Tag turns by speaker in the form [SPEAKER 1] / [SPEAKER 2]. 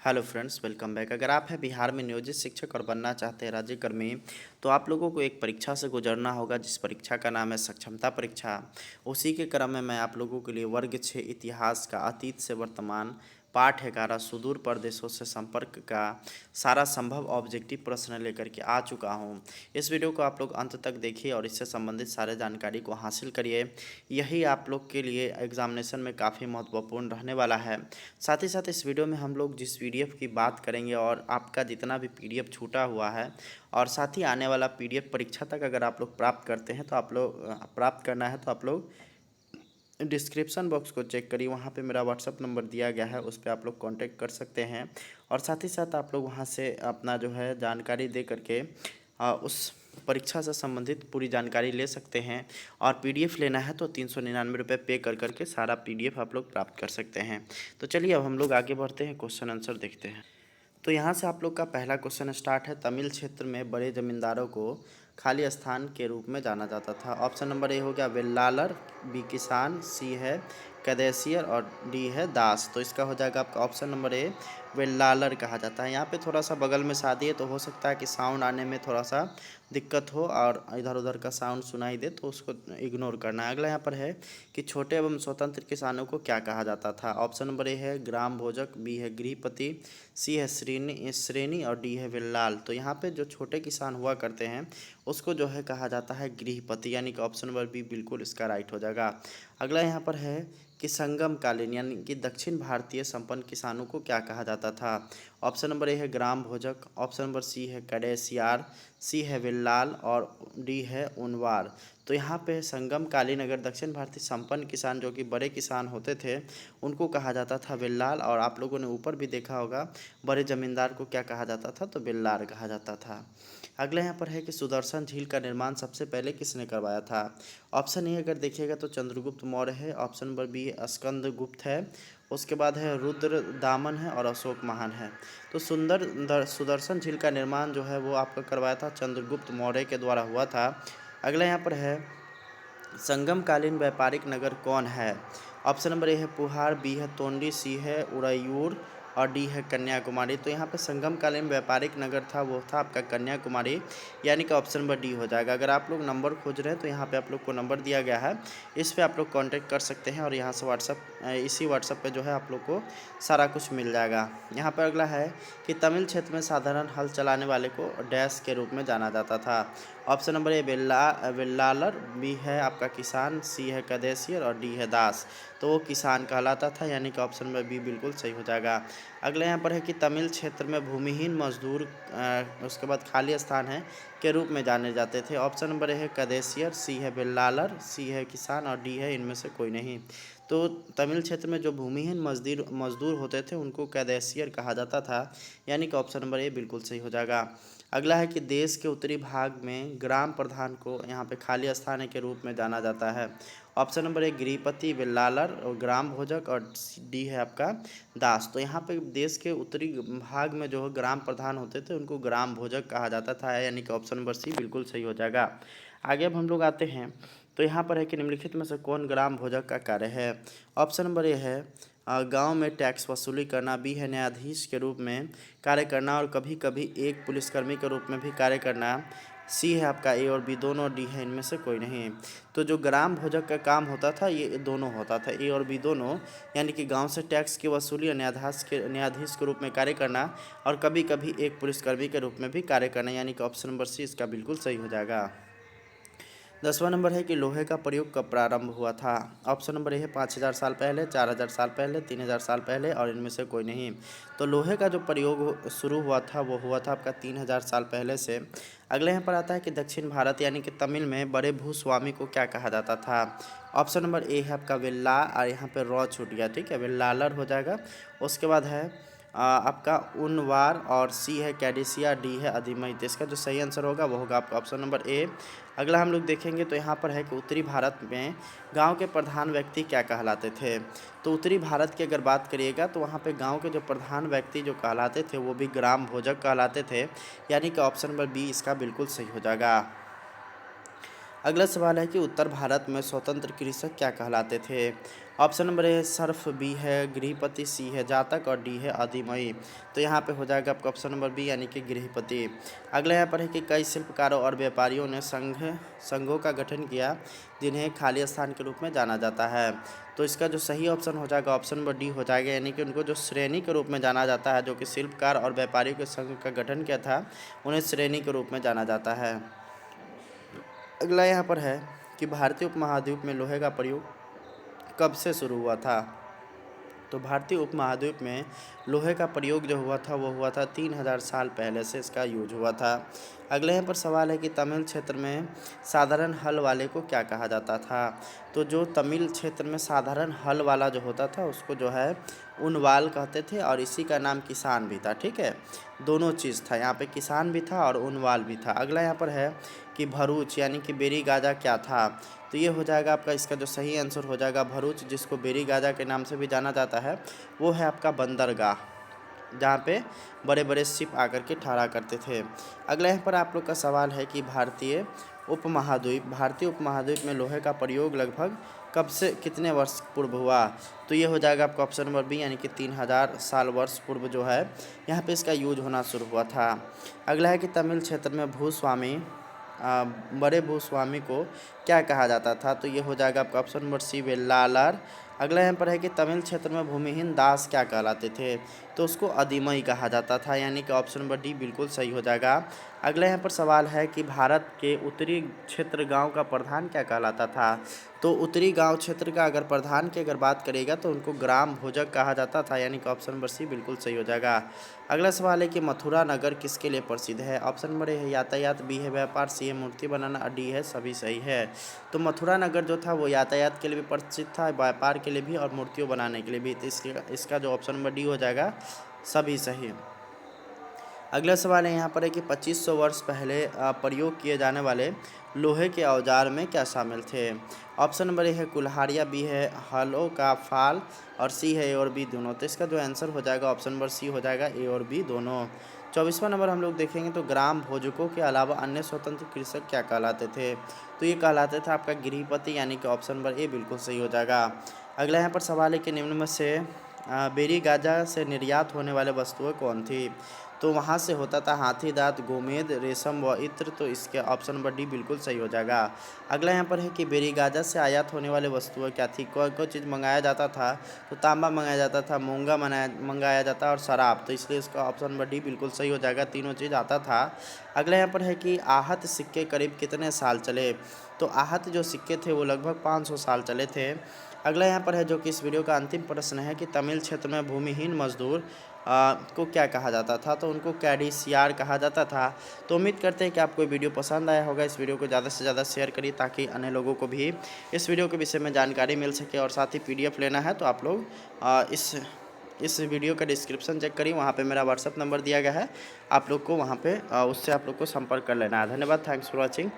[SPEAKER 1] Hello friends, welcome back. अगर आप हैं बिहार में नियोजित शिक्षक और बनना चाहते हैं राज्यकर्मी, तो आप लोगों को एक परीक्षा से गुजरना होगा जिस परीक्षा का नाम है सक्षमता परीक्षा। उसी के क्रम में मैं आप लोगों के लिए वर्ग 6 इतिहास का अतीत से वर्तमान, पाठ 11 सुदूर प्रदेशों से संपर्क का सारा संभव ऑब्जेक्टिव प्रश्न लेकर के आ चुका हूँ। इस वीडियो को आप लोग अंत तक देखिए और इससे संबंधित सारे जानकारी को हासिल करिए। यही आप लोग के लिए एग्जामिनेशन में काफ़ी महत्वपूर्ण रहने वाला है। साथ ही साथ इस वीडियो में हम लोग जिस पीडीएफ की बात करेंगे और आपका जितना भी पीडीएफ छूटा हुआ है और साथ ही आने वाला पीडीएफ परीक्षा तक अगर आप लोग प्राप्त करते हैं तो आप लोग प्राप्त करना है तो आप लोग डिस्क्रिप्शन बॉक्स को चेक करिए, वहाँ पे मेरा व्हाट्सअप नंबर दिया गया है, उस पर आप लोग कांटेक्ट कर सकते हैं। और साथ ही साथ आप लोग वहाँ से अपना जो है जानकारी दे करके उस परीक्षा से संबंधित पूरी जानकारी ले सकते हैं। और पीडीएफ लेना है तो 399 रुपये पे कर करके सारा पीडीएफ आप लोग प्राप्त कर सकते हैं। तो चलिए अब हम लोग आगे बढ़ते हैं, क्वेश्चन आंसर देखते हैं। तो यहाँ से आप लोग का पहला क्वेश्चन स्टार्ट है। तमिल क्षेत्र में बड़े जमींदारों को खाली स्थान के रूप में जाना जाता था। ऑप्शन नंबर ए हो गया वेल्लालर, बी किसान, सी है कैदेसियर और डी है दास। तो इसका हो जाएगा आपका ऑप्शन नंबर ए, वेल्लालर कहा जाता है। यहाँ पे थोड़ा सा बगल में शादी है तो हो सकता है कि साउंड आने में थोड़ा सा दिक्कत हो और इधर उधर का साउंड सुनाई दे तो उसको इग्नोर करना है। अगला यहाँ पर है कि छोटे एवं स्वतंत्र किसानों को क्या कहा जाता था। ऑप्शन नंबर ए है ग्राम भोजक, बी है गृहपति, सी है श्रेणी श्रेणी और डी है विल्लाल। तो यहाँ पे जो छोटे किसान हुआ करते हैं उसको जो है कहा जाता है गृहपति, यानी कि ऑप्शन नंबर बी बिल्कुल इसका राइट हो जाएगा। अगला यहाँ पर है कि संगम कालीन यानी कि दक्षिण भारतीय संपन्न किसानों को क्या कहा जाता था। ऑप्शन नंबर ए है ग्राम भोजक, ऑप्शन नंबर सी है कैडेसियार, सी है विल्लाल और डी है उनवार। तो यहाँ पे संगम कालीन अगर दक्षिण भारतीय संपन्न किसान जो कि बड़े किसान होते थे उनको कहा जाता था विल्लाल, और आप लोगों ने ऊपर भी देखा होगा बड़े जमींदार को क्या कहा जाता था, तो बिल्लार कहा जाता था। अगला यहाँ पर है कि सुदर्शन झील का निर्माण सबसे पहले किसने करवाया था। ऑप्शन ए अगर देखिएगा तो चंद्रगुप्त मौर्य है, ऑप्शन नंबर बी स्कंदगुप्त है, उसके बाद है रुद्र दामन है और अशोक महान है। तो सुदर्शन झील का निर्माण जो है वो आपका करवाया था चंद्रगुप्त मौर्य के द्वारा हुआ था। अगला यहाँ पर है संगमकालीन व्यापारिक नगर कौन है। ऑप्शन नंबर ए है पुहार, बी है तोंडी, सी है उड़ायूर और डी है कन्याकुमारी। तो यहाँ पे संगमकालीन व्यापारिक नगर था वो था आपका कन्याकुमारी, यानी कि ऑप्शन नंबर डी हो जाएगा। अगर आप लोग नंबर खोज रहे हैं तो यहाँ पे आप लोग को नंबर दिया गया है, इस पे आप लोग कांटेक्ट कर सकते हैं और यहाँ से इसी व्हाट्सअप पे जो है आप लोग को सारा कुछ मिल जाएगा। यहाँ पर अगला है कि तमिल क्षेत्र में साधारण हल चलाने वाले को डैश के रूप में जाना जाता था। Option number A Vellalar, B है आपका किसान, सी है कैदेसियर और डी है दास। तो वो किसान कहलाता था, यानी कि ऑप्शन नंबर बी बिल्कुल सही हो जाएगा। अगले यहाँ पर है कि तमिल क्षेत्र में भूमिहीन मजदूर उसके बाद खाली स्थान है के रूप में जाने जाते थे। ऑप्शन नंबर ए है कैदेसियर, सी है वेल्लालर, सी है किसान और डी है इनमें से कोई नहीं। तो तमिल क्षेत्र में जो भूमिहीन मजदूर होते थे उनको कैदेसियर कहा जाता था, यानी कि ऑप्शन नंबर ए बिल्कुल सही हो जाएगा। अगला है कि देश के उत्तरी भाग में ग्राम प्रधान को यहाँ पे खाली स्थान के रूप में जाना जाता है। ऑप्शन नंबर ए गृहपति, विल्लालर और ग्राम भोजक और डी है आपका दास। तो यहाँ पे देश के उत्तरी भाग में जो ग्राम प्रधान होते थे उनको ग्राम भोजक कहा जाता था, यानी कि ऑप्शन नंबर सी बिल्कुल सही हो जाएगा। आगे अब हम लोग आते हैं तो यहाँ पर है कि निम्नलिखित में से कौन ग्राम भोजक का कार्य है। ऑप्शन नंबर ए है गांव में टैक्स वसूली करना, बी है न्यायाधीश के रूप में कार्य करना और कभी कभी एक पुलिसकर्मी के रूप में भी कार्य करना, सी है आपका ए और बी दोनों, डी है इनमें से कोई नहीं। तो जो ग्राम भोजक का काम होता था ये दोनों होता था, ए और बी दोनों, यानी कि गांव से टैक्स की वसूली और न्यायाधीश के रूप में कार्य करना और कभी कभी एक पुलिसकर्मी के रूप में भी कार्य करना, यानी कि ऑप्शन नंबर सी इसका बिल्कुल सही हो जाएगा। 10वां नंबर है कि लोहे का प्रयोग कब प्रारंभ हुआ था। ऑप्शन नंबर ए है 5000 साल पहले, 4000 साल पहले, 3000 साल पहले और इनमें से कोई नहीं। तो लोहे का जो प्रयोग शुरू हुआ था वो हुआ था आपका 3000 साल पहले से। अगले यहाँ पर आता है कि दक्षिण भारत यानी कि तमिल में बड़े भूस्वामी को क्या कहा जाता था। ऑप्शन नंबर ए है आपका विल्ला और यहाँ पर रॉ छूट गया, ठीक है, विल्लालर हो जाएगा। उसके बाद है आपका उनवार और सी है कैडिसिया, डी है अधिमई। तो इसका जो सही आंसर होगा वो होगा आपका ऑप्शन नंबर ए। अगला हम लोग देखेंगे तो यहाँ पर है कि उत्तरी भारत में गांव के प्रधान व्यक्ति क्या कहलाते थे। तो उत्तरी भारत की अगर बात करिएगा तो वहाँ पे गांव के जो प्रधान व्यक्ति जो कहलाते थे वो भी ग्राम भोजक कहलाते थे, यानी कि ऑप्शन नंबर बी इसका बिल्कुल सही हो जाएगा। अगला सवाल है कि उत्तर भारत में स्वतंत्र कृषक क्या कहलाते थे। Option number A serf, B है गृहपति, सी है जातक और डी है आदिमयी। तो यहाँ पे हो जाएगा आपका ऑप्शन नंबर बी यानी कि गृहपति। अगला यहाँ पर है कि कई शिल्पकारों और व्यापारियों ने संघों का गठन किया जिन्हें खाली स्थान के रूप में जाना जाता है। तो इसका जो सही ऑप्शन हो जाएगा ऑप्शन नंबर डी हो जाएगा, यानी कि उनको जो श्रेणी के रूप में जाना जाता है, जो कि शिल्पकार और व्यापारियों के संघ का गठन किया था, उन्हें श्रेणी के रूप में जाना जाता है। अगला यहाँ पर है कि भारतीय उपमहाद्वीप में लोहे का प्रयोग कब से शुरू हुआ था। तो भारतीय उपमहाद्वीप में लोहे का प्रयोग जो हुआ था वो हुआ था 3000 साल पहले से इसका यूज हुआ था। अगले यहाँ पर सवाल है कि तमिल क्षेत्र में साधारण हल वाले को क्या कहा जाता था। तो जो तमिल क्षेत्र में साधारण हल वाला जो होता था उसको जो है उनवाल कहते थे, और इसी का नाम किसान भी था। ठीक है, दोनों चीज़ था, यहाँ पे किसान भी था और उनवाल भी था। अगला यहाँ पर है कि भरूच यानी कि बेरी गाजा क्या था। तो ये हो जाएगा आपका, इसका जो सही आंसर हो जाएगा भरूच, जिसको बेरी गाजा के नाम से भी जाना जाता है, वो है आपका बंदरगाह, जहाँ पे बड़े बड़े शिप आकर के ठहरा करते थे। अगला यहाँ पर आप लोग का सवाल है कि भारतीय उपमहाद्वीप में लोहे का प्रयोग लगभग कब से कितने वर्ष पूर्व हुआ। तो ये हो जाएगा आपका ऑप्शन नंबर बी यानी कि 3000 साल वर्ष पूर्व जो है यहाँ पे इसका यूज होना शुरू हुआ था। अगला है कि तमिल क्षेत्र में बड़े भूस्वामी को क्या कहा जाता था। तो ये हो जाएगा आपका ऑप्शन नंबर सी वेल्लालर। अगला यहाँ पर है कि तमिल क्षेत्र में भूमिहीन दास क्या कहलाते थे। तो उसको अदिमई कहा जाता था, यानी कि ऑप्शन नंबर डी बिल्कुल सही हो जाएगा। अगला यहाँ पर सवाल है कि भारत के उत्तरी क्षेत्र गांव का प्रधान क्या कहलाता था। तो उत्तरी गांव क्षेत्र का अगर प्रधान की अगर बात करेगा तो उनको ग्राम भोजक कहा जाता था, यानी कि ऑप्शन नंबर सी बिल्कुल सही हो जाएगा। अगला सवाल है कि मथुरा नगर किसके लिए प्रसिद्ध है। ऑप्शन नंबर ए है यातायात, बी है व्यापार, सी है मूर्ति बनाना और डी है सभी सही है। तो मथुरा नगर जो था वो यातायात के लिए भी प्रसिद्ध था, व्यापार के लिए भी और मूर्तियों बनाने के लिए भी। तो इसका जो ऑप्शन नंबर डी हो जाएगा सभी सही। अगला सवाल है यहाँ पर है कि 2500 वर्ष पहले प्रयोग किए जाने वाले लोहे के औजार में क्या शामिल थे। ऑप्शन नंबर ए है कुल्हाड़ियाँ, बी है हलों का फाल और सी है ए और बी दोनों। तो इसका जो आंसर हो जाएगा ऑप्शन नंबर सी हो जाएगा ए और बी दोनों। 24वां नंबर हम लोग देखेंगे तो ग्राम भोजकों के अलावा अन्य स्वतंत्र कृषक क्या कहलाते थे। तो ये कहलाते थे आपका गृहपति, यानी कि ऑप्शन नंबर ए बिल्कुल सही हो जाएगा। अगला यहाँ पर सवाल है कि निम्न में से बेरी गाजा से निर्यात होने वाले वस्तुएं कौन थी। तो वहाँ से होता था हाथी दांत, गोमेद, रेशम व इत्र। तो इसके ऑप्शन नंबर डी बिल्कुल सही हो जाएगा। अगला यहाँ पर है कि बेरी गाजा से आयात होने वाले वस्तुएं क्या थी, कौन कौन चीज़ मंगाया जाता था। तो तांबा मंगाया जाता था, मूंगा मंगाया जाता और शराब। तो इसलिए इसका ऑप्शन नंबर डी बिल्कुल सही हो जाएगा, तीनों चीज़ आता था। अगला यहाँ पर है कि आहत सिक्के करीब कितने साल चले। तो आहत जो सिक्के थे वो लगभग 500 साल चले थे। अगला यहाँ पर है जो कि इस वीडियो का अंतिम प्रश्न है कि तमिल क्षेत्र में भूमिहीन मजदूर को क्या कहा जाता था। तो उनको कैडिसियार कहा जाता था। तो उम्मीद करते हैं कि आपको वीडियो पसंद आया होगा। इस वीडियो को ज़्यादा से ज़्यादा शेयर करिए ताकि अन्य लोगों को भी इस वीडियो के विषय में जानकारी मिल सके। और साथ ही PDF लेना है तो आप लोग इस वीडियो का डिस्क्रिप्शन चेक करिए, वहाँ पे मेरा व्हाट्सअप नंबर दिया गया है, आप लोग को वहाँ पे उससे आप लोग को संपर्क कर लेना है। धन्यवाद, थैंक्स फॉर वॉचिंग।